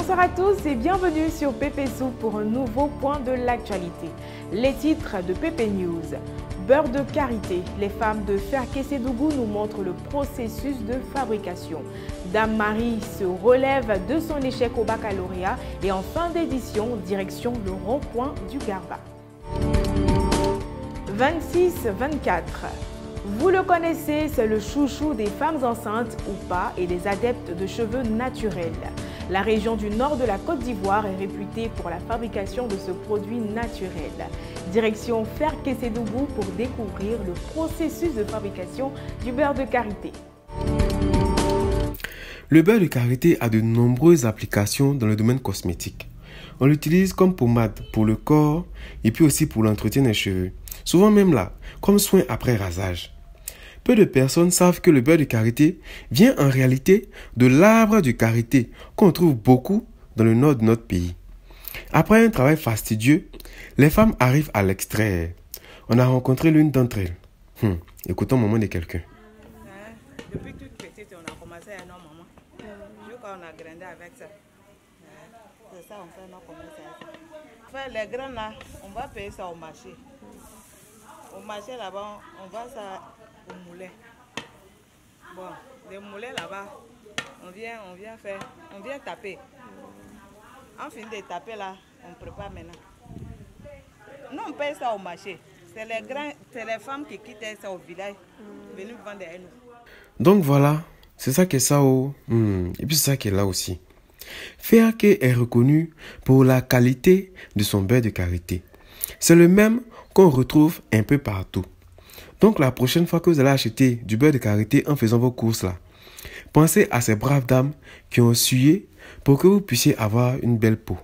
Bonsoir à tous et bienvenue sur Pépé Soup pour un nouveau point de l'actualité. Les titres de Pépé News. Beurre de karité. Les femmes de Ferkessédougou nous montrent le processus de fabrication. Dame Marie se relève de son échec au baccalauréat et en fin d'édition, direction le rond-point du Garba. 26-24. Vous le connaissez, c'est le chouchou des femmes enceintes ou pas et des adeptes de cheveux naturels. La région du nord de la Côte d'Ivoire est réputée pour la fabrication de ce produit naturel. Direction Ferkessédougou pour découvrir le processus de fabrication du beurre de karité. Le beurre de karité a de nombreuses applications dans le domaine cosmétique. On l'utilise comme pommade pour le corps et puis aussi pour l'entretien des cheveux. Souvent même là, comme soin après rasage. Peu de personnes savent que le beurre de karité vient en réalité de l'arbre du karité qu'on trouve beaucoup dans le nord de notre pays. Après un travail fastidieux, les femmes arrivent à l'extraire. On a rencontré l'une d'entre elles. Écoutons le moment de quelqu'un. Depuis toute petite, on a commencé à nos mamans. Jusqu'à on a grandi avec ça. C'est ça, on fait nos commerces. Enfin, les grains là, on va payer ça au marché. Au marché là-bas, on va ça au moulin. Bon, les moulins là-bas, on vient taper. En fin de taper là, on prépare maintenant. Nous, on paye ça au marché. C'est les femmes qui quittent ça au village, venus vendre à nous. Donc voilà, c'est ça qui est ça. Et puis c'est ça qui est là aussi. Ferke est reconnu pour la qualité de son beurre de karité. C'est le même qu'on retrouve un peu partout. Donc la prochaine fois que vous allez acheter du beurre de karité en faisant vos courses là, pensez à ces braves dames qui ont sué pour que vous puissiez avoir une belle peau.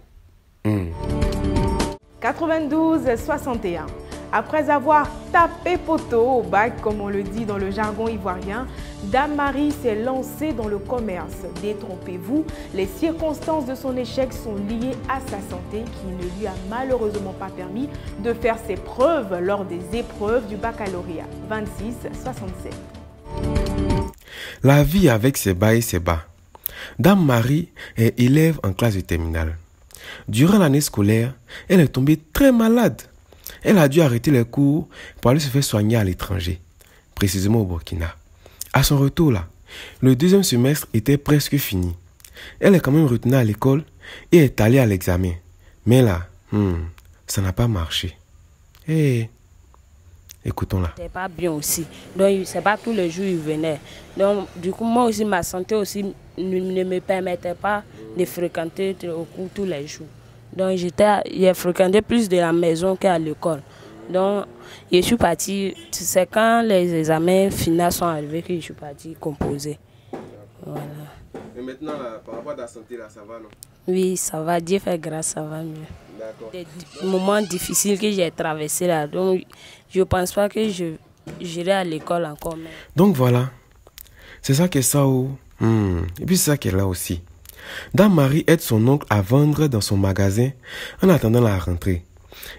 92-61. Après avoir tapé poteau au bac, comme on le dit dans le jargon ivoirien, Dame Marie s'est lancée dans le commerce. Détrompez-vous, les circonstances de son échec sont liées à sa santé qui ne lui a malheureusement pas permis de faire ses preuves lors des épreuves du baccalauréat. 26-67. La vie avec ses bas et ses bas. Dame Marie est élève en classe de terminale. Durant l'année scolaire, elle est tombée très malade. Elle a dû arrêter les cours pour aller se faire soigner à l'étranger, précisément au Burkina. À son retour là, le deuxième semestre était presque fini. Elle est quand même retenue à l'école et est allée à l'examen. Mais là, ça n'a pas marché. Écoutons-la. C'est pas bien aussi. Donc, c'est pas tous les jours il venait. Donc, du coup, moi aussi, ma santé aussi ne me permettait pas de fréquenter au cours tous les jours. Donc, j'ai fréquenté plus de la maison qu'à l'école. Donc, je suis partie, c'est quand les examens finaux sont arrivés que je suis partie composer. Voilà. Et maintenant, par rapport à ta santé, là, ça va, non? Oui, ça va. Dieu fait grâce, ça va mieux. D'accord. Des moments difficiles que j'ai traversés là. Donc, je ne pense pas que j'irai à l'école encore. Mais... Donc, voilà. C'est ça qui est ça. Et puis, c'est ça qui est là aussi. Dame Marie aide son oncle à vendre dans son magasin en attendant la rentrée.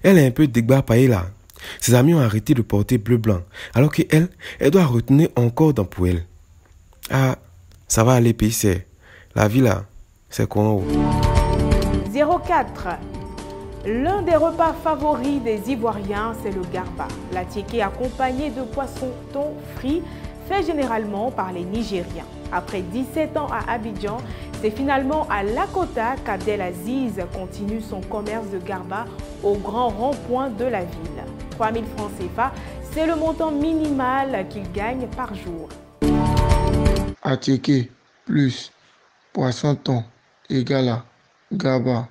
Elle est un peu dégbapayée là. Ses amis ont arrêté de porter bleu-blanc, alors qu'elle, elle doit retenir encore dans pour elle. Ah, ça va aller, pays, c'est. La vie là, c'est quoi en haut? 04. L'un des repas favoris des Ivoiriens, c'est le garba. La tiéké accompagnée de poissons thon frit, fait généralement par les Nigériens. Après 17 ans à Abidjan, c'est finalement à Lakota qu'Abdelaziz continue son commerce de garba au grand rond-point de la ville. 3 000 francs CFA, c'est le montant minimal qu'il gagne par jour. Atiéké plus poisson thon égale à garba.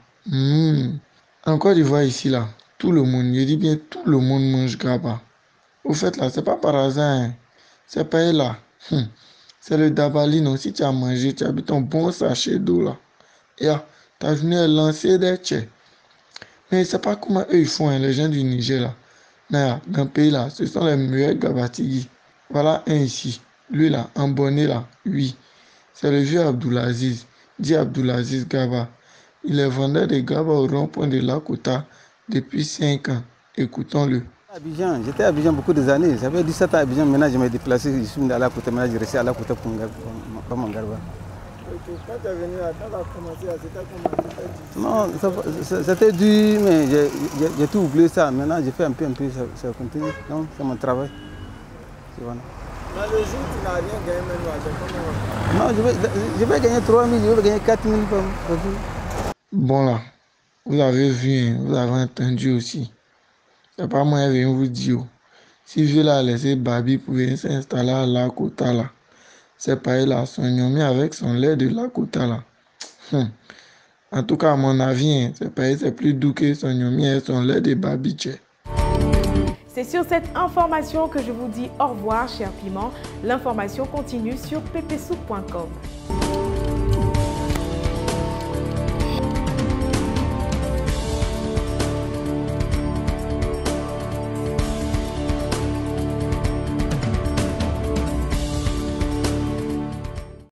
En Côte d'Ivoire ici là, tout le monde, je dis bien tout le monde mange garba. Au fait là, c'est pas par hasard, hein. C'est pas là. C'est le dabali, non? Si tu as mangé, tu as bu ton bon sachet d'eau là. Et là, ta journée est lancée des tchèques. Mais c'est pas comment eux ils font, hein, les gens du Niger là. Mais dans le pays là, ce sont les meilleurs gabatigui. Voilà un ici. Lui là, en bonnet là, oui. C'est le vieux Abdulaziz. Dit Abdulaziz Gaba. Il est vendeur de Gaba au rond-point de Lakota depuis 5 ans. Écoutons-le. J'étais à Abidjan beaucoup des années. J'avais 17 ans à Abidjan, maintenant je me déplacé, je suis allé à côté, maintenant je restais à la côté pour mon garba. Ok, quand tu es venu là, quand tu as commencé, c'était comment? Non, c'était dur, mais j'ai tout oublié ça. Maintenant, j'ai fait un peu, ça continue. Donc, c'est mon travail. Voilà. Dans le jour, tu n'as rien gagné même là, Non, je vais gagner 3 000, je vais gagner 4 000 par jour. Bon là, vous avez vu, hein, vous avez entendu aussi. C'est pas moi qui viens vous dire. Si je l'ai laissé Babi pour venir s'installer à Lakota là, c'est pareil là, son Nyomi avec son lait de Lakota là. En tout cas, à mon avis, hein, c'est pareil, c'est plus doux que son Nyomi et son lait de Babi. C'est sur cette information que je vous dis au revoir, chers piments. L'information continue sur ppsoup.com.